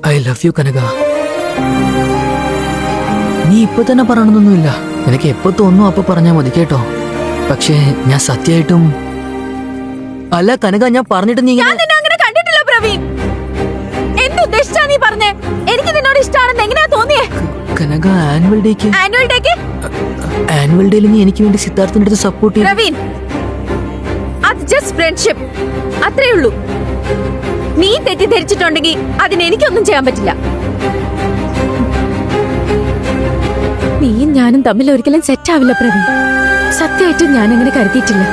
I love you കനക. നീ ഇപ്പൊ തന്നെ പറയണമെന്നൊന്നുമില്ല. നിനക്ക് എപ്പോ തോന്നുന്നു അപ്പൊ പറഞ്ഞാ മതി കേട്ടോ. പക്ഷേ ഞാൻ സത്യമായിട്ടും അല്ല കനക, ഞാൻ പറഞ്ഞിട്ട് നീ ഞാൻ നിന്നെ അങ്ങനെ കണ്ടിട്ടില്ല പ്രവീൺ. എന്തുദ്ദേശിച്ചാ നീ പറഞ്ഞേ? എനിക്ക് നിന്നോട് ഇഷ്ടമാണെന്ന് എങ്ങനെയാ തോന്നിയേ? കനക, ആനുവൽ ഡേക്ക് ആനുവൽ ഡേക്ക് നീ എനിക്ക് വേണ്ടി സിദ്ധാർത്ഥിന്റെ അടുത്ത് സപ്പോർട്ട് ചെയ്യും. പ്രവീൺ, അത് ജസ്റ്റ് ഫ്രണ്ട്ഷിപ്പ്, അത്രേ ഉള്ളൂ. നീ തെറ്റിദ്ധരിച്ചിട്ടുണ്ടെങ്കിൽ അതിന് എനിക്കൊന്നും ചെയ്യാൻ പറ്റില്ല. നീയും ഞാനും തമ്മിൽ ഒരിക്കലും സെറ്റ് ആവില്ല പ്രവീൺ. സത്യമായിട്ടും ഞാൻ അങ്ങനെ കരുതിയിട്ടില്ല.